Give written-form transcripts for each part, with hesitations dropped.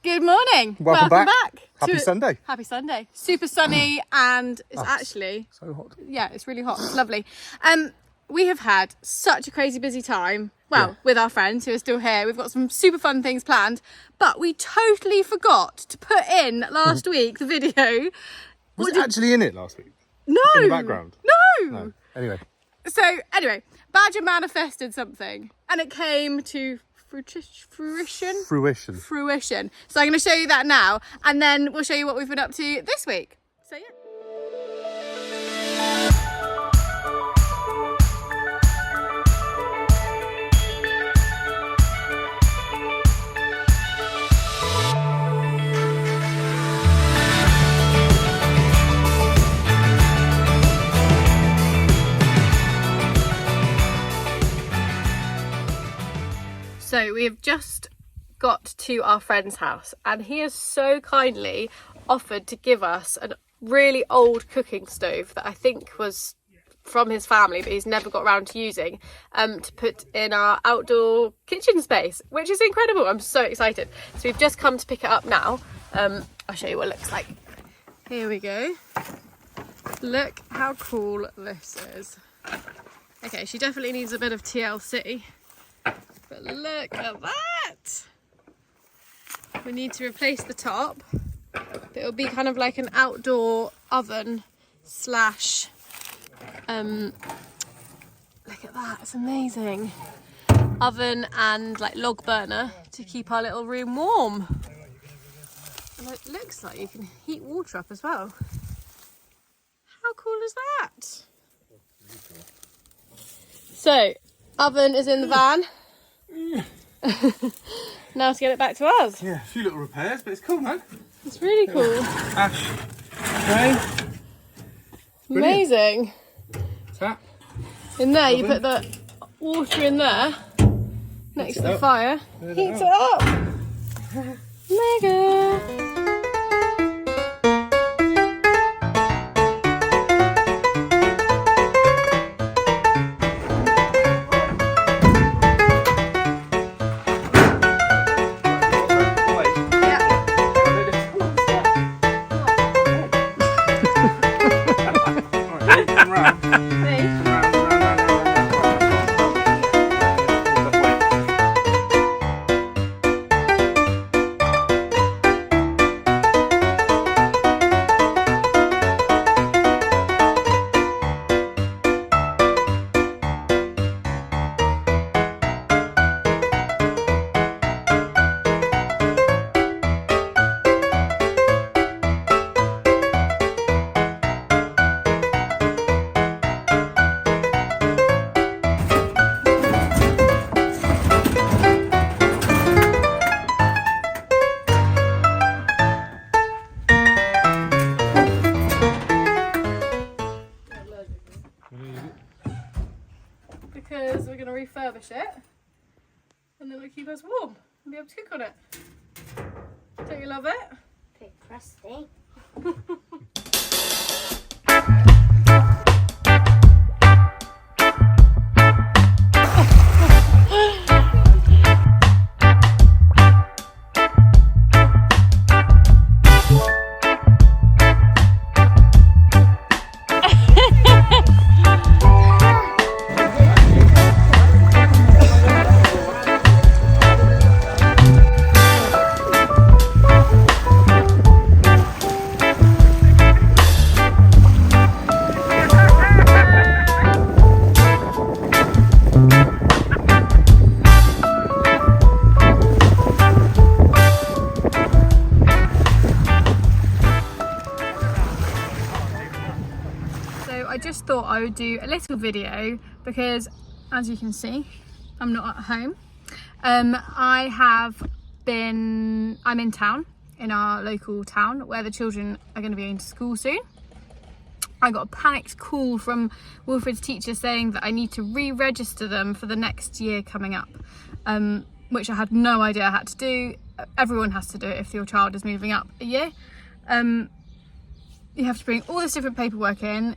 Good morning. Welcome back. Happy to Sunday. Happy Sunday. Super sunny and it's Oh, actually so hot. Yeah, it's really hot. It's lovely. We have had such a crazy busy time. Well, Yeah. with our friends who are still here. We've got some super fun things planned, but we totally forgot to put in last week the video. Was it actually in it last week? No. In the background? No. Anyway. So anyway, Badger manifested something and it came to fruition. So I'm going to show you that now and then we'll show you what we've been up to this week. So yeah. So we have just got to our friend's house and he has so kindly offered to give us a really old cooking stove that I think was from his family but he's never got around to using to put in our outdoor kitchen space, which is incredible. I'm so excited. So we've just come to pick it up now. I'll show you what it looks like. Here we go. Look how cool this is. Okay, she definitely needs a bit of TLC. But look at that! We need to replace the top. It'll be kind of like an outdoor oven slash... look at that, it's amazing. Oven and like log burner to keep our little room warm. And it looks like you can heat water up as well. How cool is that? So, oven is in the van. Now to get it back to us. Yeah, a few little repairs, but it's cool, man. It's really cool. Ash, tray. Amazing. Tap. In there, you put the water in there next to the up. fire. Heats it up. Mega. Because we're going to refurbish it and then it'll keep us warm and be able to cook on it. Don't you love it? Bit crusty. I just thought I would do a little video because, as you can see, I'm not at home. I'm in town, in our local town, where the children are going to be going to school soon. I got a panicked call from Wilfred's teacher saying that I need to re-register them for the next year coming up, which I had no idea I had to do. Everyone has to do it if your child is moving up a year. You have to bring all this different paperwork in.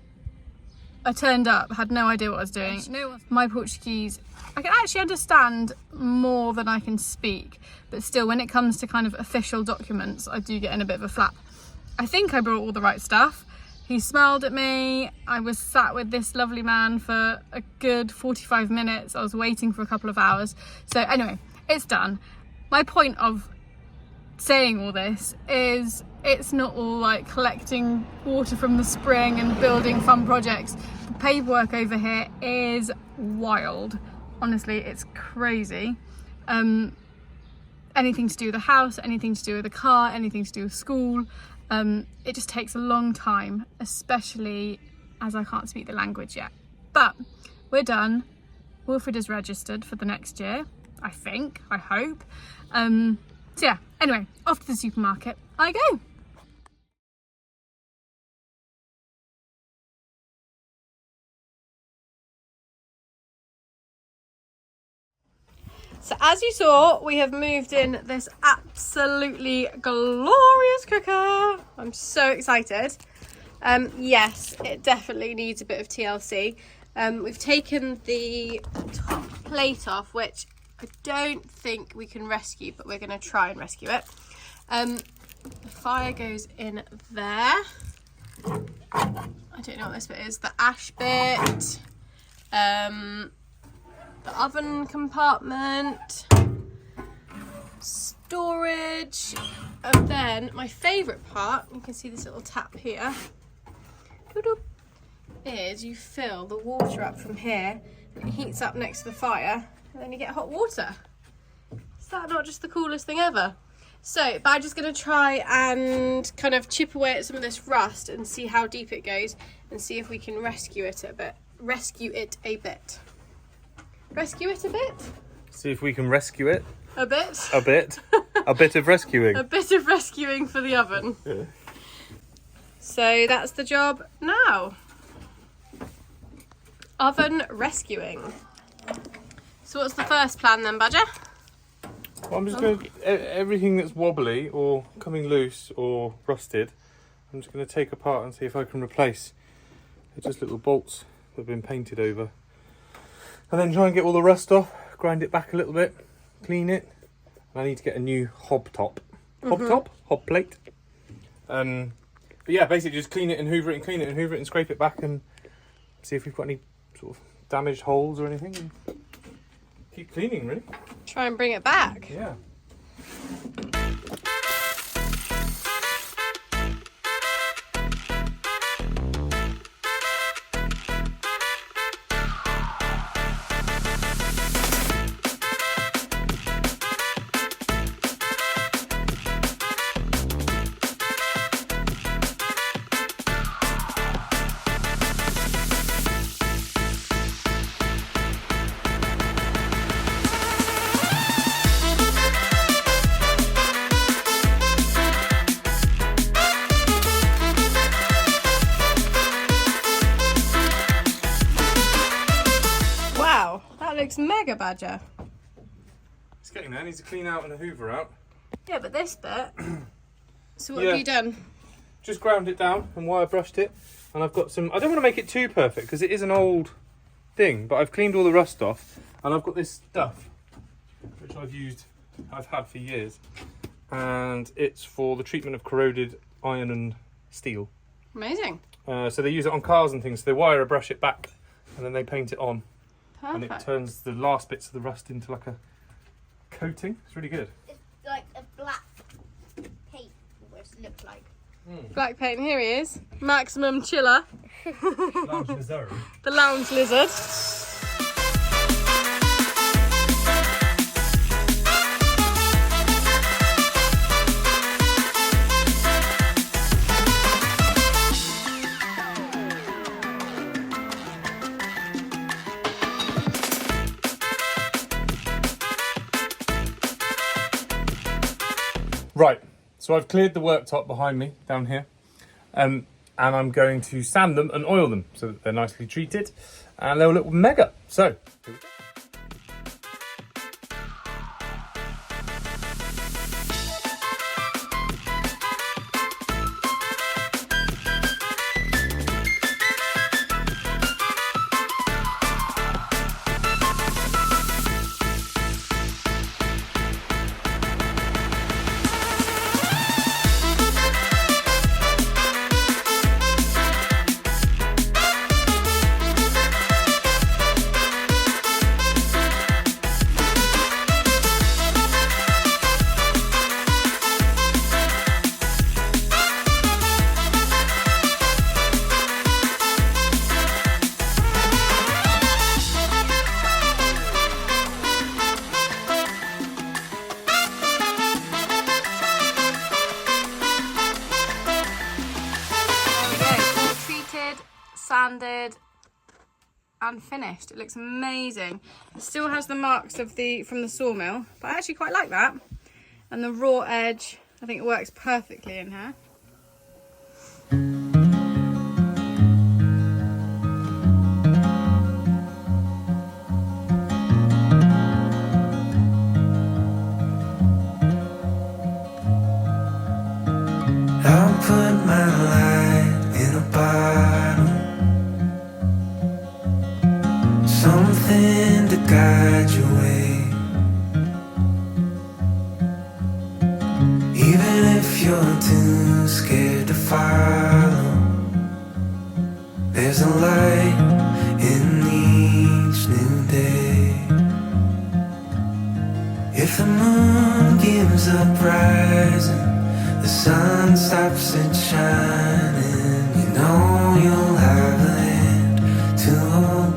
I turned up, had no idea what I was doing. My Portuguese, I can actually understand more than I can speak, but still when it comes to kind of official documents, I do get in a bit of a flap. I think I brought all the right stuff. He smiled at me. I was sat with this lovely man for a good 45 minutes. I was waiting for a couple of hours. So anyway, it's done. My point of saying all this is it's not all like collecting water from the spring and building fun projects. The paperwork over here is wild. Honestly, it's crazy. Anything to do with the house, anything to do with the car, anything to do with school. It just takes a long time, especially as I can't speak the language yet. But we're done. Wilfred is registered for the next year, I think, I hope. So yeah, anyway, off to the supermarket I go. So as you saw, we have moved in this absolutely glorious cooker. I'm so excited. Yes, it definitely needs a bit of TLC. We've taken the top plate off, which I don't think we can rescue, but we're going to try and rescue it. The fire goes in there. I don't know what this bit is. The ash bit. The oven compartment, storage, and then my favourite part, you can see this little tap here, is you fill the water up from here and it heats up next to the fire and then you get hot water. Is that not just the coolest thing ever? So Badger's going to try and kind of chip away at some of this rust and see how deep it goes and see if we can rescue it a bit. Rescue it a bit. See if we can rescue it. A bit. A bit. A bit of rescuing. A bit of rescuing for the oven. Yeah. So that's the job now. Oven rescuing. So what's the first plan then, Badger? Well, I'm just going to, everything that's wobbly or coming loose or rusted, I'm just going to take apart and see if I can replace. They're just little bolts that have been painted over. And then try and get all the rust off, grind it back a little bit, clean it. And I need to get a new hob top. Hob plate. But yeah, basically just clean it and hoover it and scrape it back and see if we've got any sort of damaged holes or anything. And keep cleaning, really. Try and bring it back. Yeah. Looks mega, Badger. It's getting there. Needs to clean out and a hoover out. Yeah, but this bit. So what Yeah. have you done? Just ground it down and wire brushed it. And I've got some, I don't want to make it too perfect because it is an old thing, but I've cleaned all the rust off and I've got this stuff which I've had for years, and it's for the treatment of corroded iron and steel. Amazing. So they use it on cars and things. So they wire brush it back and then they paint it on. Perfect. And it turns the last bits of the rust into like a coating. It's really good. It's like a black paint, what it looks like. Black paint, here he is. Maximum Chiller. Lounge lizard. The lounge lizard. Right, so I've cleared the worktop behind me down here, and I'm going to sand them and oil them so that they're nicely treated and they'll look mega. So, here we go. sanded and finished. It looks amazing. It still has the marks of from the sawmill, but I actually quite like that. And the raw edge, I think it works perfectly in here. I'll put my light in a bottle, something to guide your way. Even if you're too scared to follow, there's a light in each new day. If the moon gives up rising, the sun stops it shining, you know you'll have a hand to hold.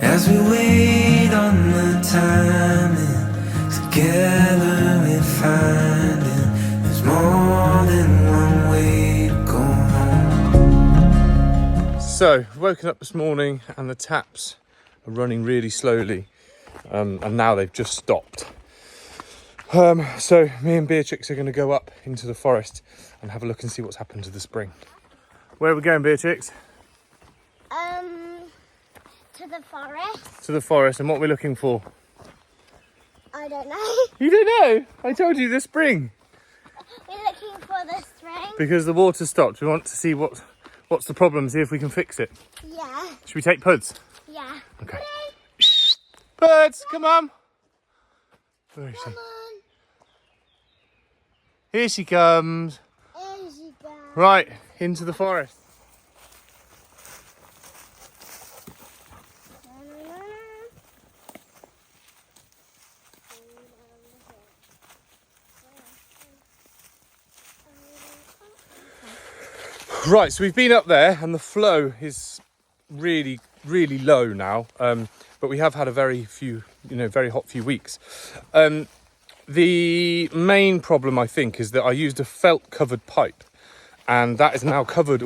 As we wait on the timing, together we're finding there's more than one way to go home. So, woken up this morning and the taps are running really slowly, and now they've just stopped. So me and Beatrix are going to go up into the forest and have a look and see what's happened to the spring. Where are we going, Beatrix? To the forest. To the forest, and what we're looking for? I don't know. You don't know? I told you, the spring. We're looking for the string. Because the water stopped. We want to see what's the problem, see if we can fix it. Yeah. Should we take Puds? Yeah. Okay. Puds, come on. Where is she? Come on. Here she comes. Here she goes. Right, into the forest. Right, so we've been up there and the flow is really, really low now. But we have had a very hot few weeks. The main problem, I think, is that I used a felt covered pipe, and that is now covered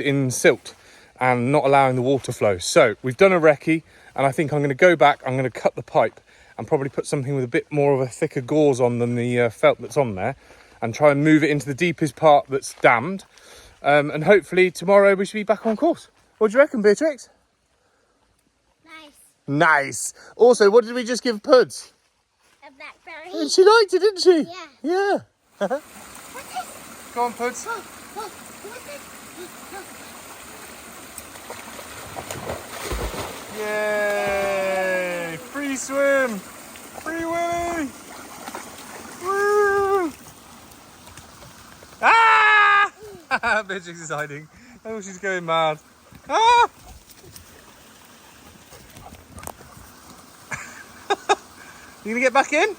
in silt and not allowing the water flow. So we've done a recce, and I think I'm going to go back, I'm going to cut the pipe and probably put something with a bit more of a thicker gauze on than the felt that's on there, and try and move it into the deepest part that's dammed. And hopefully tomorrow we should be back on course. What do you reckon, Beatrix? Nice. Nice. Also, what did we just give Puds? A blackberry. And she liked it, didn't she? Yeah. Yeah. Go on, Puds. Yay! Free swim! Free Willy! Woo! Ah! Beatrix is hiding. Oh, she's going mad. Ah! You gonna get back in?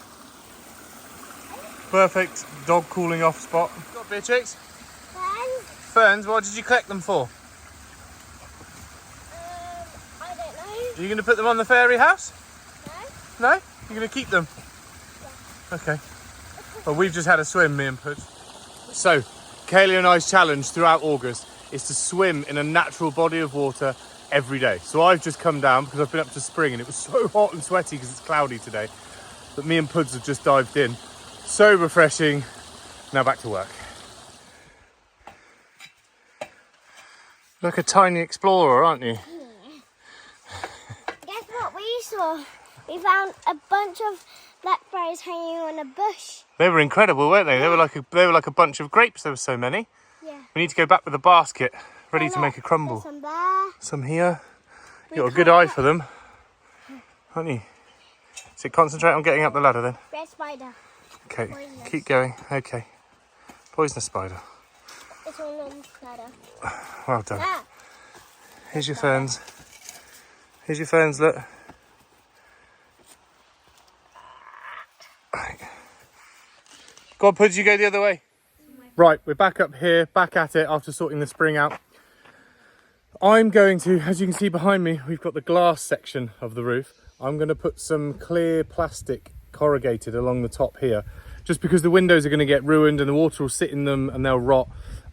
Perfect dog cooling off spot. Got Beatrix? Ferns. Ferns, what did you collect them for? I don't know. Are you gonna put them on the fairy house? No. No? You're gonna keep them? Yeah. Okay. Well, we've just had a swim, me and Pud. So, Kaylee and I's challenge throughout August is to swim in a natural body of water every day. So I've just come down because I've been up to spring and it was so hot and sweaty because it's cloudy today. But me and Puds have just dived in. So refreshing. Now back to work. Like a tiny explorer, aren't you? Yeah. Guess what we saw? We found a bunch of blackberries hanging on a bush. They were incredible, weren't they? They were like a bunch of grapes. There were so many. Yeah. We need to go back with a basket, ready Oh, to look, make a crumble. there's some there. Some here. We You've got a good can't eye get- for them, haven't you? So concentrate on getting up the ladder then. Red spider. Okay, Poisonous. keep going. Okay. Poisonous spider. It's all on the ladder. Well done. Ah, Here's your ferns. Here's your ferns, look. Right. Go on, Puds, you go the other way. Right, we're back up here, back at it after sorting the spring out. I'm going to, as you can see behind me, we've got the glass section of the roof. I'm going to put some clear plastic corrugated along the top here, just because the windows are going to get ruined and the water will sit in them and they'll rot.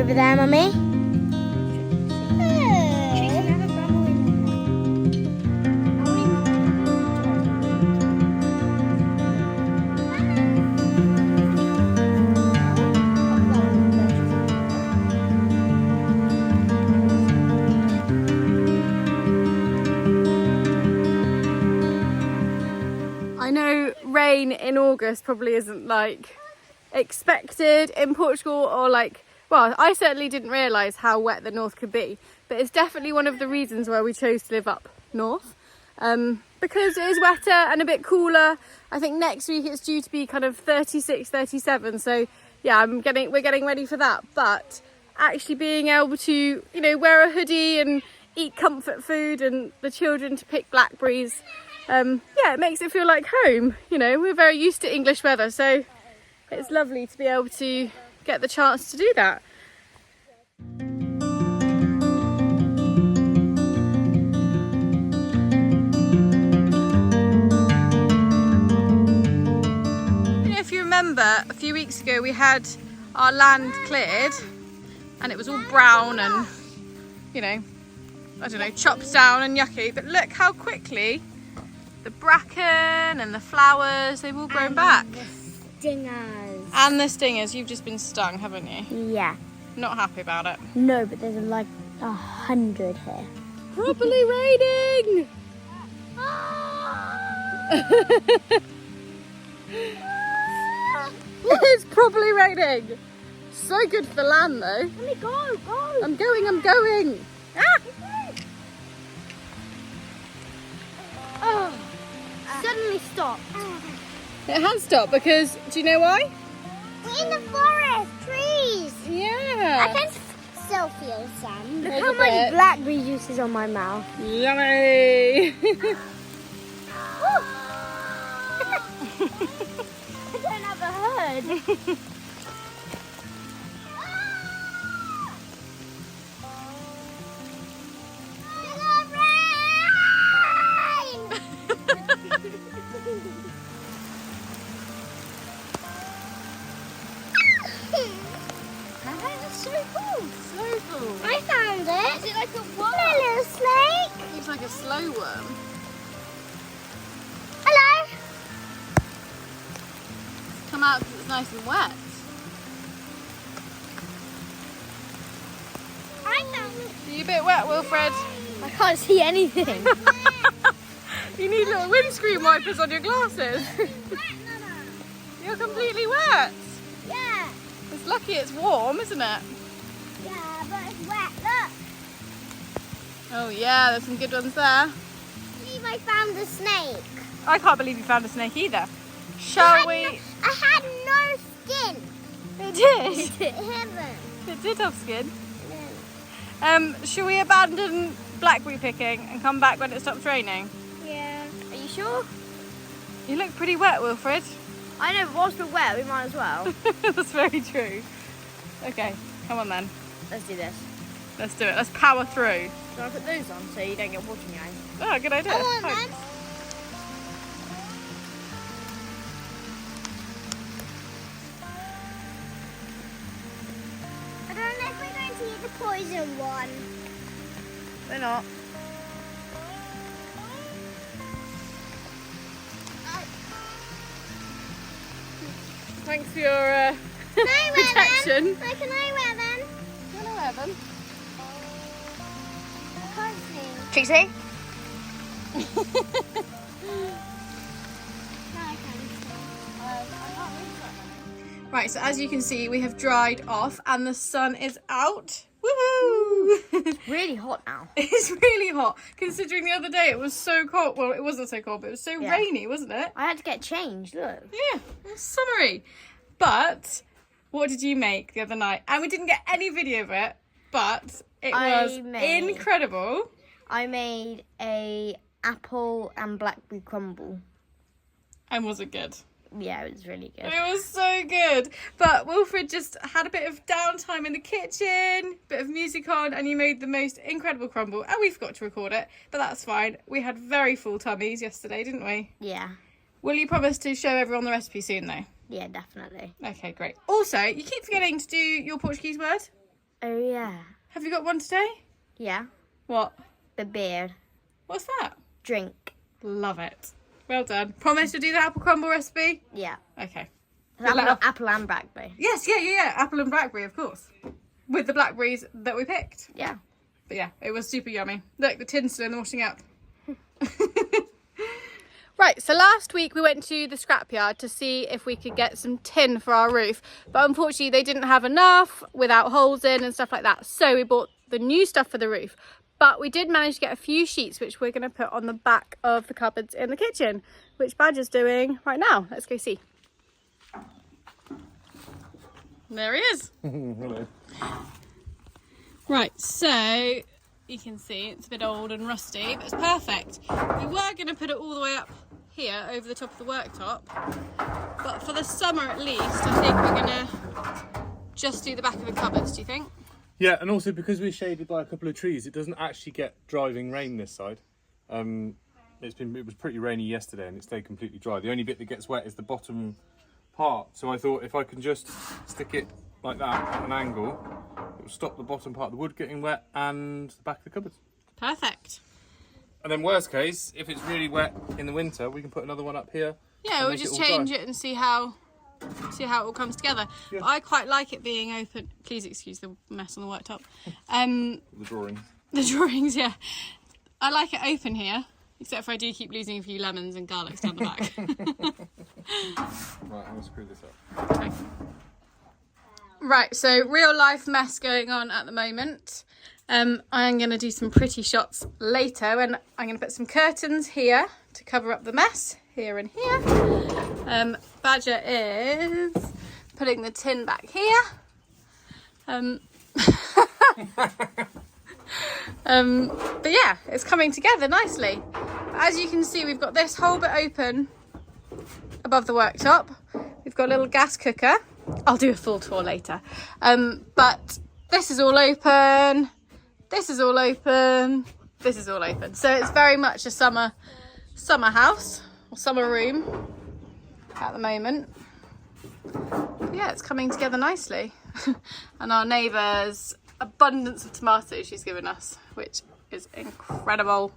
over there, Mummy. I know rain in August probably isn't like expected in Portugal, or like, well, I certainly didn't realise how wet the north could be, but it's definitely one of the reasons why we chose to live up north, because it is wetter and a bit cooler. I think next week it's due to be kind of 36, 37, so yeah, we're getting ready for that. But actually being able to, you know, wear a hoodie and eat comfort food, and the children to pick blackberries, yeah, it makes it feel like home. You know, we're very used to English weather, so it's lovely to be able to get the chance to do that. If you remember, a few weeks ago we had our land cleared and it was all brown and, you know, I don't know, chopped down and yucky, but look how quickly the bracken and the flowers, they've all grown back. Stingers. And the stingers, you've just been stung, haven't you? Yeah. Not happy about it. No, but there's like 100 here. Properly raining! It's properly raining! So good for the land though. Let me go. I'm going! Ah! Oh, suddenly stopped. It has stopped because, do you know why? We're in the forest, trees. I Yeah! can still feel some. Look There's how a much bit. blackberry juice is on my mouth. Yummy! I don't have a hood. So cool! So cool! I found it. Is it like a A worm? little snake. It's like a slow worm. Hello. Come out because it's nice and wet. I found it. Are you a bit wet, Wilfred? I can't see anything. You need little windscreen wipers on your glasses. You're completely wet. Yeah. It's lucky it's warm, isn't it? Yeah, but it's wet. Look. Oh yeah, there's some good ones there. I believe I found a snake. I can't believe you found a snake either. Shall we? I had no skin. It did. It hasn't. It did have skin. Shall we abandon blackberry picking and come back when it stops raining? Yeah. Are you sure? You look pretty wet, Wilfred. I know, but whilst we're wet, we might as well. That's very true. Okay, come on then. Let's do this. Let's do it. Let's power through. So I put those on so you don't get water in your eyes. Oh, good idea. Come on, Thanks. then. I don't know if we're going to eat the poison one. We're not. Thanks for your Can I wear protection. them? Can I wear them? Do you want to wear them? I can't see. Trixie? No, I can't. Right, so as you can see, we have dried off and the sun is out. Woohoo! It's really hot now. It's really hot, considering the other day it was so cold. Well, it wasn't so cold, but it was so Yeah. rainy, wasn't it? I had to get changed, look. Yeah, it was summery. But what did you make the other night? And we didn't get any video of it, but it was incredible. I made a apple and blackberry crumble. And was it good? Yeah, it was really good. It was so good. But Wilfred just had a bit of downtime in the kitchen, bit of music on, and you made the most incredible crumble. And we forgot to record it, but that's fine. We had very full tummies yesterday, didn't we? Yeah. Will you promise to show everyone the recipe soon, though? Yeah, definitely. Okay, great. Also, you keep forgetting to do your Portuguese word. Oh yeah. Have you got one today? Yeah. What? The beard. What's that? Drink. Love it. Well done. Promise to do the apple crumble recipe? Yeah. Okay. Apple and blackberry. Yes, yeah. Apple and blackberry, of course. With the blackberries that we picked. Yeah. But yeah, it was super yummy. Look, the tin's still in the washing up. Right, so last week we went to the scrapyard to see if we could get some tin for our roof. But unfortunately they didn't have enough without holes in and stuff like that. So we bought the new stuff for the roof. But we did manage to get a few sheets which we're going to put on the back of the cupboards in the kitchen, which Badger's doing right now. Let's go see. There he is. Hello. Right, so you can see it's a bit old and rusty, but it's perfect. We were going to put it all the way up here over the top of the worktop, but for the summer at least, I think we're going to just do the back of the cupboards, do you think? Yeah, and also because we're shaded by a couple of trees, it doesn't actually get driving rain this side. It was pretty rainy yesterday and it stayed completely dry. The only bit that gets wet is the bottom part. So I thought if I can just stick it like that at an angle, it will stop the bottom part of the wood getting wet and the back of the cupboards. Perfect. And then worst case, if it's really wet in the winter, we can put another one up here. Yeah, we'll just change it and see how it all comes together. Yeah. But I quite like it being open. Please excuse the mess on the worktop. The drawings. The drawings, yeah. I like it open here, except for I do keep losing a few lemons and garlics down the back. Right, I'm going to screw this up. Okay. Right, so real life mess going on at the moment. I'm going to do some pretty shots later, and I'm going to put some curtains here to cover up the mess, here and here. Badger is putting the tin back here. But yeah, it's coming together nicely. As you can see, we've got this whole bit open above the worktop. We've got a little gas cooker. I'll do a full tour later. But this is all open. This is all open. This is all open. So it's very much a summer house or summer room at the moment. But yeah, it's coming together nicely. And our neighbour's abundance of tomatoes she's given us, which is incredible.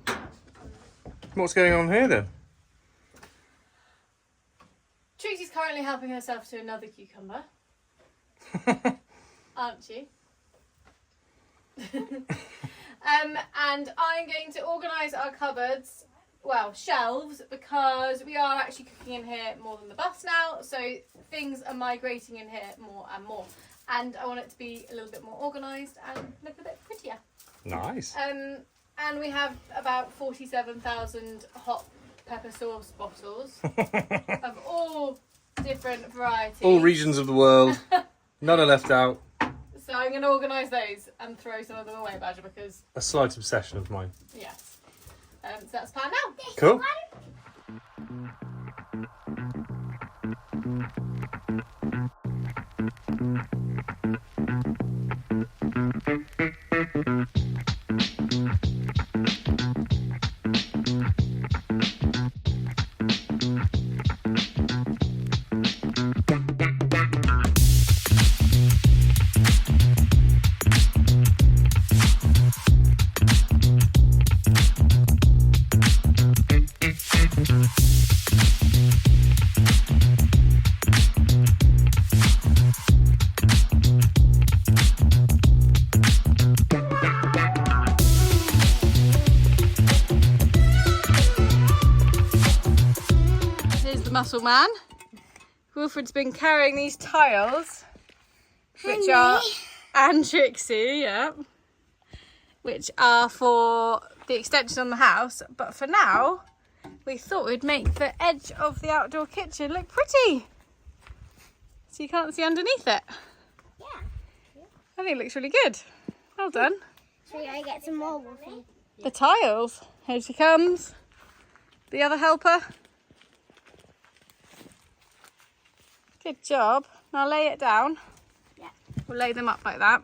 What's going on here then? Trixie's currently helping herself to another cucumber. Aren't you? And I'm going to organise our cupboards, well, shelves, because we are actually cooking in here more than the bus now, so things are migrating in here more and more. And I want it to be a little bit more organised and look a bit prettier. Nice. And we have about 47,000 hot pepper sauce bottles of all different varieties. All regions of the world. None are left out. So I'm going to organise those and throw some of them away, Badger, because, A slight obsession of mine. yes. So that's the plan now. Cool. Muscle man. Wilfred's been carrying these tiles, which are, and Trixie, yeah, which are for the extension on the house. But for now, we thought we'd make the edge of the outdoor kitchen look pretty, so you can't see underneath it. Yeah. I think it looks really good. Well done. So we gotta get some more, Wolfie. The tiles. Here she comes. The other helper. Good job. Now lay it down. Yeah. We'll lay them up like that.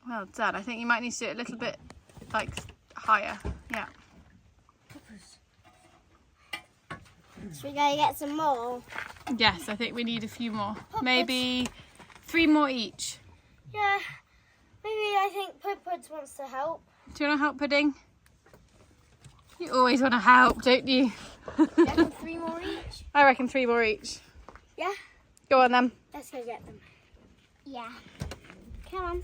Well done. I think you might need to do it a little bit like higher. Yeah. Should we go get some more? Yes, I think we need a few more. Maybe 3 more each. Yeah. Maybe I think Pudpuds wants to help. Do you want to help, Pudding? You always want to help, don't you? Reckon 3 more each? I reckon 3 more each. Yeah? Go on then. Let's go get them. Yeah. Come on.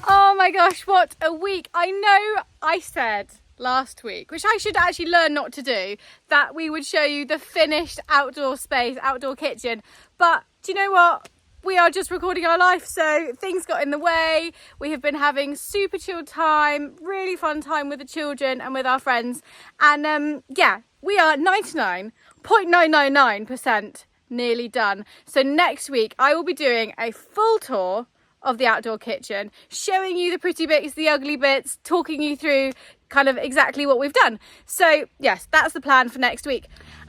Oh my gosh, what a week. I know I said last week, which I should actually learn not to do, that we would show you the finished outdoor space, outdoor kitchen. But do you know what? We are just recording our life, so things got in the way. We have been having super chilled time, really fun time with the children and with our friends. And yeah, we are 99.999% nearly done. So next week I will be doing a full tour of the outdoor kitchen, showing you the pretty bits, the ugly bits, talking you through kind of exactly what we've done. So yes, that's the plan for next week.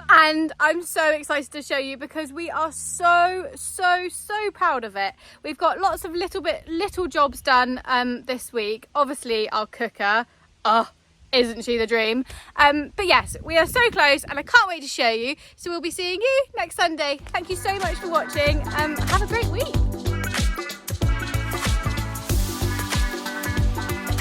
And I'm so excited to show you because we are so proud of it. We've got lots of little jobs done this week. Obviously our cooker, isn't she the dream? But yes, we are so close and I can't wait to show you. So we'll be seeing you next Sunday. Thank you so much for watching. Have